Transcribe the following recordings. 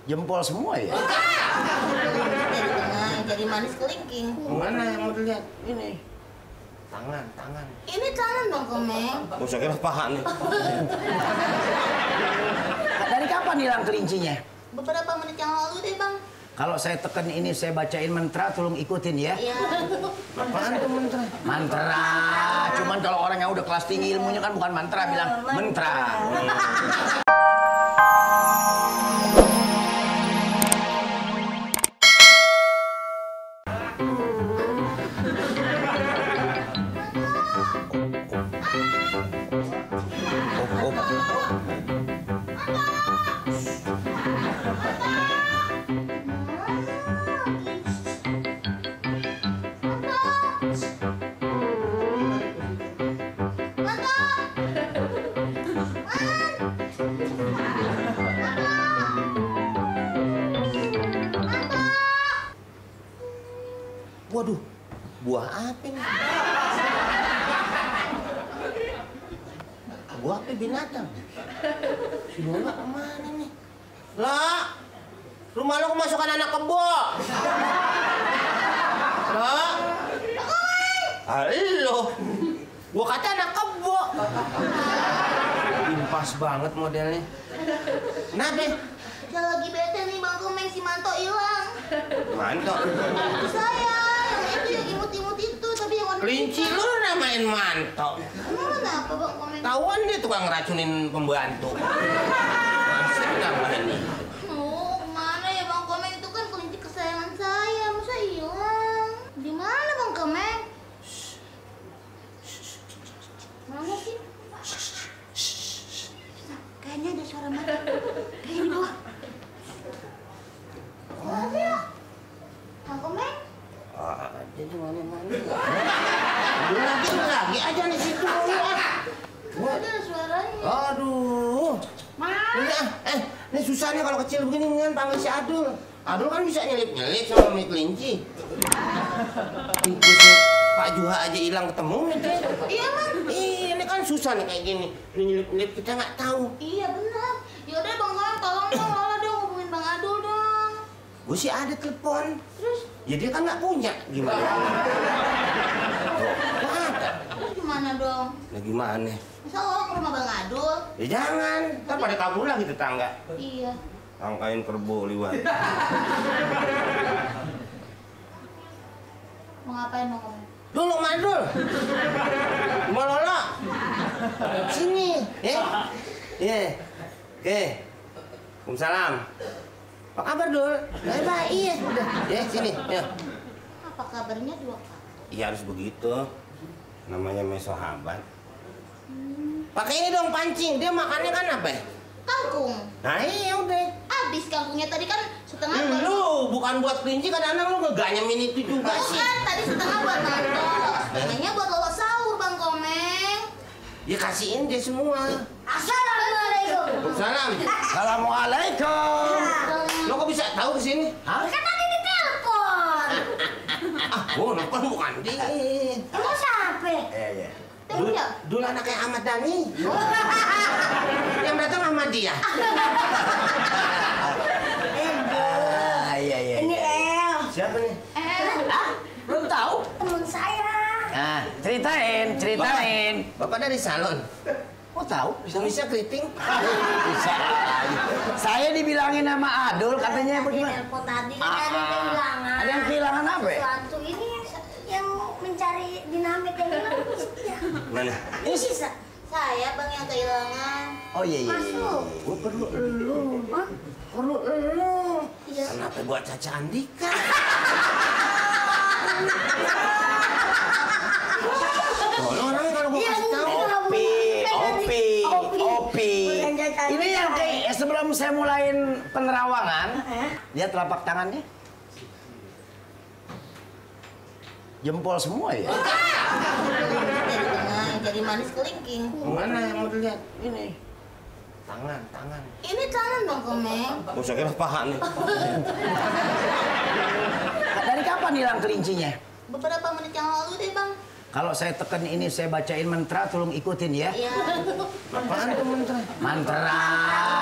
Jempol semua ya? Dari tengah, jadi manis kelingking. Mana yang mau dilihat? Ini. Tangan. Ini tangan dong, Komeng. Oh, saya kira paha nih. Dari kapan hilang kelincinya? Beberapa menit yang lalu deh, Bang. Kalau saya tekan ini, saya bacain mantra, tolong ikutin ya. Iya. Apaan tuh mantra? Mantra. Cuman kalau orang yang udah kelas tinggi ilmunya kan bukan mantra, bilang mantra. Waduh, buah apa ini? Buah apa binatang? Si Lola kemana nih? Lah, rumah lo kemasukan anak kebo. Lah, halo, gua kata anak kebo. Impas banget modelnya. Kenapa? Saya lagi bete nih, Bang Komeng, si Manto hilang. Manto. Itu saya, yang imut-imut itu, tapi yang warna Kelinci hitam. lu namain Manto. Emang kenapa, Bang Komeng? Tahuan dia tukang racunin pembantu. Masih namanya. Oh, kemana ya, Bang Komeng? Itu kan kelinci kesayangan saya, masa hilang? Di mana, Bang Komeng? Mana sih? Kayaknya ada suara mata. Kayaknya di bawah. Mana ya? Bang Komeng? Jadi mana-mana. Lagi aja nih situ. Ada suaranya. Aduh. Mana? Ini susah nih kalau kecil begini kan panggil si Adul. Adul kan bisa nyelip-nyelip sama mie kelinci. Tikusnya Pak Juha aja hilang ketemu nih deh. Iya, Bang. Ini kan susah nih kayak gini. Nyelip-nyelip kita nggak tahu. Iya, benar. Yaudah, Bang Komeng, tolong dong, Lola dong, hubungin Bang Adul dong. Gue sih ada telepon. Terus? Ya dia kan nggak punya. Gimana? Tuh, nggak ada. Terus gimana dong? Nah gimana? Masa Lola ke rumah Bang Adul? Ya jangan. Ntar pada kabur lagi tetangga. Iya. Angkain kerbau liwat. Mau ngapain, Bang Komeng? Dulu Madul. Mau Lola. Sini, ya. Iya. Oke. Waalaikumsalam. Apa kabar, Dul? Baik, iya. Udah, ya sini, ya. Apa kabarnya dua kak? Iya harus begitu. Namanya sahabat. Pakai ini dong pancing. Dia makannya kan apa ya? Kangkung. Nah, iya udah. Abis kangkungnya tadi kan setengah buat Lu bukan buat kelinci, kadang-kadang lu ngeganyamin itu juga sih. Bukan, tadi setengah buat Manto. Setengahnya buat Lola sahur, Bang Komeng. Ya kasihin dia semua. Assalamualaikum. Waalaikumsalam. Assalamualaikum. Lo kok bisa tahu kesini? Hah? Kan tadi ditelepon. Oh, nelfon bukan dia. Emang siapa? Iya. Dulu anaknya Ahmad Dhani. Yang datang Ahmad dia. Iya. Ini El, Siapa nih? Hah? Belum tahu? teman saya. Nah, ceritain. Bapak dari salon. Kok tahu? Bisa keriting. Bisa. Saya dibilangin sama Adul, katanya bagaimana? Telepon tadi kan ada yang kehilangan. Ada yang kehilangan apa ya? Sesuatu ini yang mencari dinamit yang hilang. Ya. Mana? Ini sisa. Saya, Bang, yang kehilangan. Oh iya. Masuk. Gua perlu elu. Hah? Perlu elu. Iya. Kenapa buat Caca Andika? Orang kalau gua kasih tahu. Opi. Ini yang kayak sebelum saya mulain penerawangan, lihat telapak tangannya. Jempol semua ya? Dari tengah, jadi manis kelingking. Mana yang mau dilihat? Ini. Tangan. Ini tangan, Bang Komeng. Oh, saya kira paha nih. Dari kapan hilang kelincinya? Beberapa menit yang lalu deh, Bang. Kalau saya tekan ini, saya bacain mantra, tolong ikutin ya. Iya. Apaan tuh mantra? Mantra.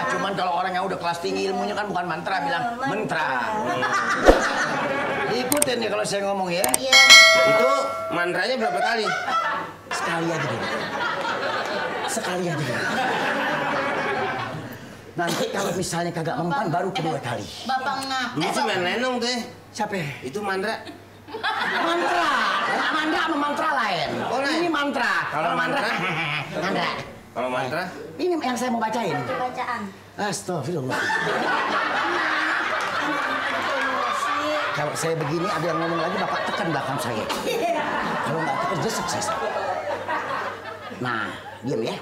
Cuman kalau orang yang udah kelas tinggi ilmunya kan bukan mantra, bilang mantra. Ikutin ya kalau saya ngomong ya. Iya. Itu mantranya berapa kali? Sekali aja dulu. Sekali aja dulu. Nanti kalau misalnya kagak mempan baru kedua kali. Bapak ngap. Ini sih main lenong tuh. Siapa? Itu mantra. Mantra. Mantra sama mantra lain. Oh, lain. Ini mantra. Kalau mantra? Mantra. Kalau mantra? Ini yang saya mau bacain. Bacaan. Astagfirullah. Kalau saya begini ada yang ngomong lagi, Bapak tekan belakang saya. Kalau nggak tekan jesek saya. Nah, diam ya.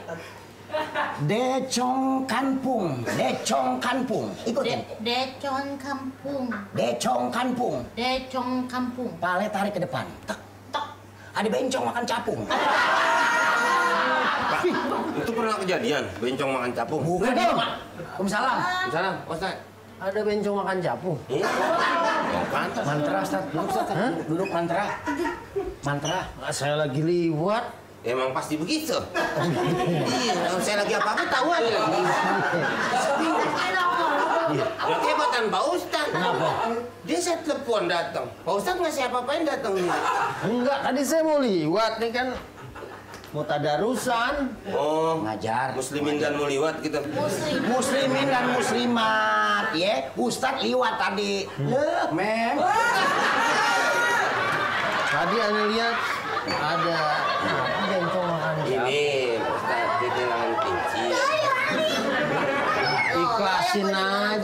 Decong Kanpung, Decong Kanpung. Ikutin. Decong kampung. Decong Kanpung. Decong kampung. Pale tarik ke depan. Tek, tek. Ada bencong makan capung. Pak, itu pernah kejadian bencong makan capung. Bukan dong. Waalaikumsalam. Salam, Ustaz. Ada bencong makan capung. Iya. Pantas. Mantra, Ustaz. Duduk, Ustaz. Duduk mantra. Mantra. Saya lagi liwat. Emang pasti begitu. Iya, kalau saya lagi apa-apa tahu aja. Berarti hebatan Pak Ustaz. Kenapa? Dia saya telepon datang. Pak Ustaz nggak saya apa-apain datang. Enggak, tadi saya mau liwat nih kan. Mau tadarusan. Oh, Ngajar. muslimin dan muliwat gitu. Muslimin dan muslimat, ya. Ustadz liwat tadi. Mem. Tadi Anda lihat ada bencong makan capung. Ini Ustaz dia kehilangan kunci. Ikhlasin aja.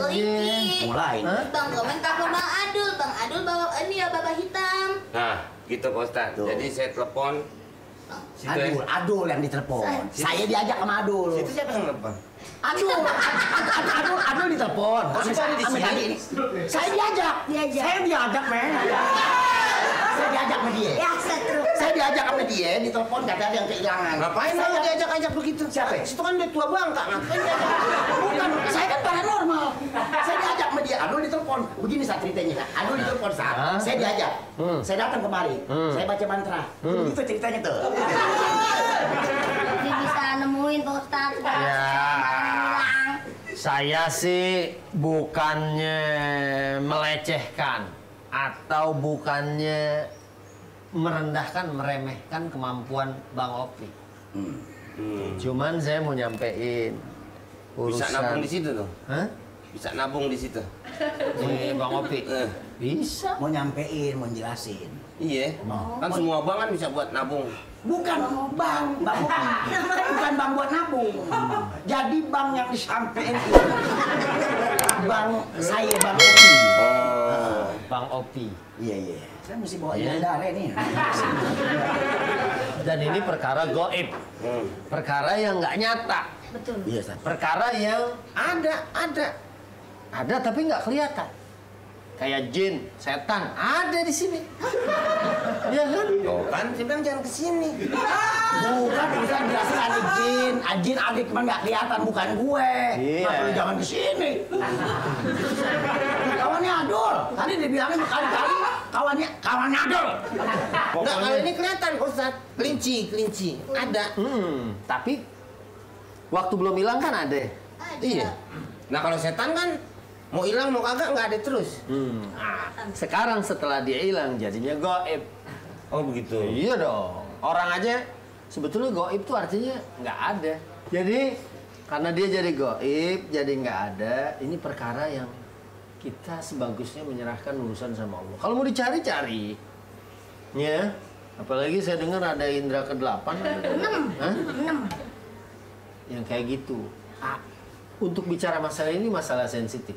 Mulai. Hah? Bang Komeng takut Bang Adul. Bang Adul bawa ini ya bapak hitam. Nah, gitu Pak Ustaz. Tuh. Jadi saya telepon. Situ ya. Adul yang ditelepon. Saya diajak sama Adul. Itu siapa yang telepon? Adul ditelepon. Oh, siapa ada di Sama sini? tadi ini. Saya diajak. Saya diajak, men. Saya diajak sama dia. Ya, setruk. Saya diajak sama dia, ditelepon katanya ada yang kehilangan. Ngapain Saya mau diajak-ajak begitu? Siapa? Situ kan udah tua bangka. Ngapain diajak? Bukan, saya kan paranormal. Saya diajak sama dia, Adul ditelepon. Begini saat ceritanya, Kak. Adul ditelepon saat. Saya diajak. Saya datang kemari. Saya baca mantra. Begitu ceritanya tuh. Dia bisa nemuin Pak Ustadz. Ya. Saya sih bukannya melecehkan atau bukannya merendahkan, meremehkan kemampuan Bang Opi. Cuman saya mau nyampein Bisa nabung di situ tuh. Hah? Bisa nabung di situ. Di Bang Opi. Bisa. Mau nyampein, mau jelasin. Iya. Kan semua bank kan bisa buat nabung. Bukan bank Opi. Bukan bank buat nabung. Jadi bank yang disampein itu. Bank saya, Bang Opi. Oh. Bang Opi. Iya. Saya mesti bawa Iya. darah nih. Dan ini perkara goib. Perkara yang nggak nyata. Betul. Iya, Ustaz. Perkara yang ada tapi nggak kelihatan. Kayak jin, setan, ada di sini. Iya kan? Tuh kan, saya bilang jangan kesini. Bukan, Ustaz, jelasin ada jin. Jin ada cuma nggak kelihatan, bukan gue. Iya. Kenapa lu jangan kesini? Kawannya Adul. Tadi dibilangin berkali-kali kawannya Adul. Enggak, kalau ini kelihatan Ustaz. Kelinci. Ada. Tapi waktu belum hilang kan ada. Iya. Nah kalau setan kan mau hilang mau kagak nggak ada terus. Nah, sekarang setelah dia hilang jadinya goib. Oh begitu. Iya dong. Orang aja sebetulnya goib tuh artinya nggak ada. Jadi karena dia jadi goib, jadi nggak ada. Ini perkara yang kita sebagusnya menyerahkan urusan sama Allah. Kalau mau dicari-cari, ya. Apalagi saya dengar ada indra ke-8. 6. Yang kayak gitu. Untuk bicara masalah ini masalah sensitif.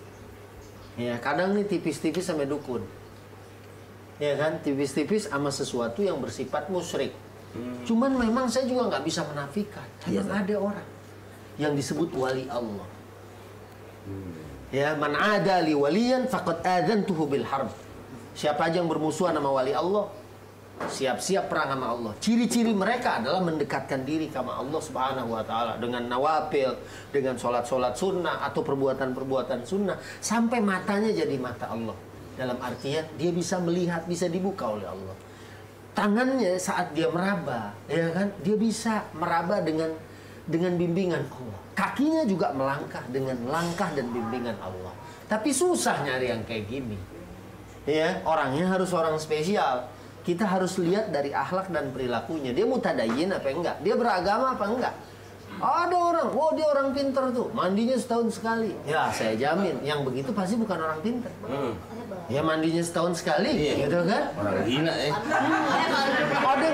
Ya, kadang nih tipis-tipis sampai dukun. Ya kan, tipis-tipis sama sesuatu yang bersifat musyrik. Cuman memang saya juga nggak bisa menafikan. Memang ada orang yang disebut wali Allah. Ya, man ada li waliyan faqad adzantuhu bil harb. Siapa aja yang bermusuhan sama wali Allah, siap-siap perang sama Allah. Ciri-ciri mereka adalah mendekatkan diri sama Allah Subhanahu wa taala dengan nawafil, dengan sholat-sholat sunnah atau perbuatan-perbuatan sunnah sampai matanya jadi mata Allah. Dalam artian dia bisa melihat, bisa dibuka oleh Allah. tangannya saat dia meraba, ya kan? Dia bisa meraba dengan bimbingan Allah. Kakinya juga melangkah dengan langkah dan bimbingan Allah. Tapi susah nyari yang kayak gini. Ya, orangnya harus orang spesial. Kita harus lihat dari akhlak dan perilakunya. Dia mutadayyin apa enggak? Dia beragama apa enggak? Ada orang, dia orang pinter tuh, mandinya setahun sekali. Ya, saya jamin, yang begitu pasti bukan orang pinter. Ya mandinya setahun sekali, gitu kan? Orang gila ya. Ada